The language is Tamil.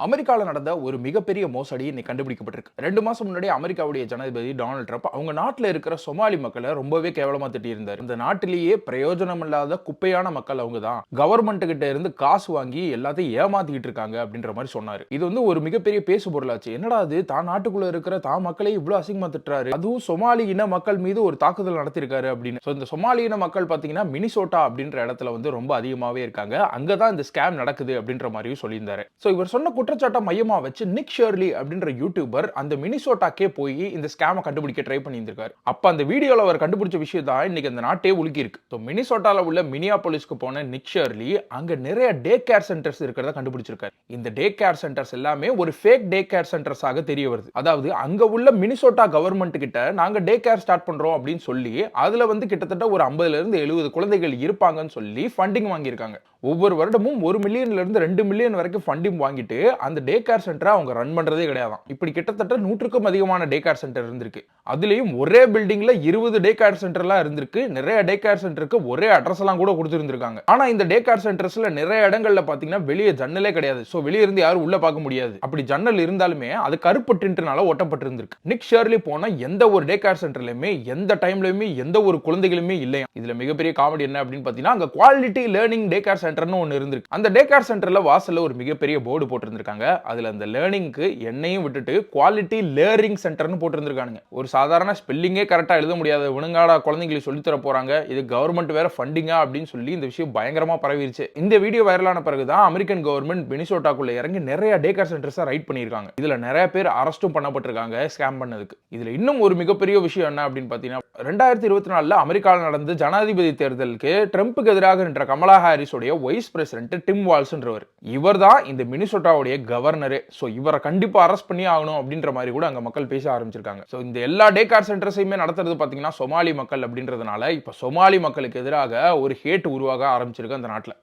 அமெரிக்கால நடந்த ஒரு மிகப்பெரிய மோசடி இன்னைக்கு கண்டுபிடிக்கப்பட்டிருக்கு. 2 மாசம் முன்னாடி அமெரிக்காவுடைய ஜனாதிபதி டொனால்ட் ட்ரம்ப் அவங்க நாட்டுல இருக்கிற சொமாலி மக்கள ரொம்பவே கேவலமா திட்டியிருந்தாரு. இந்த நாட்டிலேயே பிரயோஜனம் இல்லாத குப்பையான மக்கள் அவங்க தான். கவர்மெண்ட் கிட்ட இருந்து காசு வாங்கி எல்லாத்தையும் ஏமாத்திட்டு இருக்காங்க அப்படின்ற மாதிரி சொன்னாரு. இது வந்து ஒரு மிகப்பெரிய பேசு பொருளாச்சு. என்னடா இது தான் நாட்டுக்குள்ள இருக்கிற தான் மக்களே இவ்வளவு அசிங்கமா திட்டுறாரு. அதுவும் சொமாலி இன மக்கள் மீது ஒரு தாக்குதல் நடத்திருக்காரு அப்படின்னு. இந்த சொமாலி இன மக்கள் பாத்தீங்கன்னா மினிசோட்டா அப்படின்ற இடத்துல வந்து ரொம்ப அதிகமாவே இருக்காங்க. அங்கதான் இந்த ஸ்கேம் நடக்குது அப்படின்ற மாதிரியும் சொல்லியிருந்தாரு. இவர் சொன்ன குற்றச்சாட்டை மையமா வச்சு நிக் ஷெர்லி அப்படின்ற யூடியூபர் அந்த மினிசோட்டாக்கே போய் இந்த ஸ்கேமை கண்டுபிடிக்க ட்ரை பண்ணியிருக்காரு. அப்ப அந்த வீடியோல அவர் கண்டுபிடிச்ச விஷயம் தான் இன்னைக்கு அந்த நாட்டே உலுக்கி இருக்கு. மினிசோட்டால உள்ள மினியாபோலிஸ்க்கு போன நிக் ஷெர்லி அங்க நிறைய டே கேர் சென்டர்ஸ் இருக்கிறத கண்டுபிடிச்சிருக்காரு. இந்த டே கேர் சென்டர்ஸ் எல்லாமே ஒரு ஃபேக் டே கேர் சென்டர்ஸாக தெரிய வருது. அதாவது அங்க உள்ள மினிசோட்டா கவர்மெண்ட் கிட்ட நாங்க டே கேர் ஸ்டார்ட் பண்றோம் அப்படின்னு சொல்லி அதுல வந்து கிட்டத்தட்ட ஒரு 50ல இருந்து 70 குழந்தைகள் இருப்பாங்கன்னு சொல்லி ஃபண்டிங் வாங்கியிருக்காங்க. ஒவ்வொரு வருடமும் 1 மில்லியன்ல இருந்து 2 மில்லியன் வரைக்கும் ஃபண்டிங் வாங்கிட்டு அந்த டே கேர் சென்டரை அவங்க ரன் பண்றதே கிடையாதான். இப்படி கிட்டத்தட்ட 100க்கும் அதிகமான டே கேர் சென்டர் இருந்திருக்கு. அதுலயும் ஒரே பில்டிங்ல 20 டே கேர் சென்டர்லாம் இருந்திருக்கு. நிறைய டே கேர் சென்டருக்கு ஒரே அட்ரஸ் எல்லாம் கூட கொடுத்திருந்திருக்காங்க. ஆனா இந்த டே கேர் சென்டர்ஸ்ல நிறைய இடங்கள்ல பாத்தீங்கன்னா வெளியே ஜன்னலே கிடையாது. சோ வெளிய இருந்து யாரும் உள்ள பார்க்க முடியாது. அப்படி ஜன்னல் இருந்தாலுமே அது கருப்பு டின்ட்னால ஒட்டப்பட்டிருந்திருக்கு. நிக் ஷெர்லி போன எந்த ஒரு டே கேர் சென்டர்லயுமே எந்த டைம்லயுமே எந்த ஒரு குழந்தைகளுமே இல்லையா. இதுல மிகப்பெரிய காமெடி என்ன அப்படின்னு பாத்தீங்கன்னா அங்க குவாலிட்டி லேர்னிங் டே கேர் சென்டர்னு ஒன்னு இருந்திருக்கு. அந்த டே கேர் சென்டர்ல வாசல்ல ஒரு மிகப்பெரிய போர்டு போட்டிருந்திருக்காங்க. அதுல அந்த லேர்னிங்க்கு என்னையும் விட்டுட்டு குவாலிட்டி லேர்னிங் சென்டர்னு போட்டிருந்திருக்காங்க. ஒரு சாதாரண ஸ்பெல்லிங்கே கரெக்டா எழுத முடியாத வினுங்காடா குழந்தைகளுக்கு சொல்லி தர போறாங்க. இது கவர்மெண்ட் வேற ஃபண்டிங்கா அப்படின்னு சொல்லி இந்த விஷயம் பயங்கரமா பரவிருச்சு. இந்த வீடியோ வைரலான பிறகுதான் அமெரிக்கன் கவர்மெண்ட் மினிசோட்டாக்குள்ள இறங்கி நிறைய டே கேர் சென்டர்ஸ் ரைட் பண்ணிருக்காங்க. இதுல நிறைய பேர் அரெஸ்டும் பண்ணப்பட்டிருக்காங்க ஸ்கேம் பண்ணதுக்கு. இதுல இன்னும் ஒரு மிகப்பெரிய விஷயம் என்ன அப்படின்னு பாத்தீங்கன்னா 2024ல அமெரிக்காவில் நடந்த ஜனாதிபதி தேர்தலுக்கு ட்ரம்புக்கு எதிராக நின்ற கமலா ஹாரிஸ் உடைய வைஸ் பிரசிடென்ட் டிம் வால்ஸ்ன்றவர். இவர் தான் இந்த மினிசோட்டாவுடைய கவர்னரே. சோ இவரை கண்டிப்பா அரெஸ்ட் பண்ணி ஆகணும் அப்படின்ற மாதிரி கூட அங்க மக்கள் பேச ஆரம்பிச்சிருக்காங்க. சோ இந்த எல்லா டே கேர் சென்டர்ஸையுமே நடத்துறது பாத்தீங்கன்னா சொமாலி மக்கள் அப்படின்றதுனால இப்ப சொமாலி மக்களுக்கு எதிராக ஒரு ஹேட் உருவாக ஆரம்பிச்சிருக்கு அந்த நாட்டுல.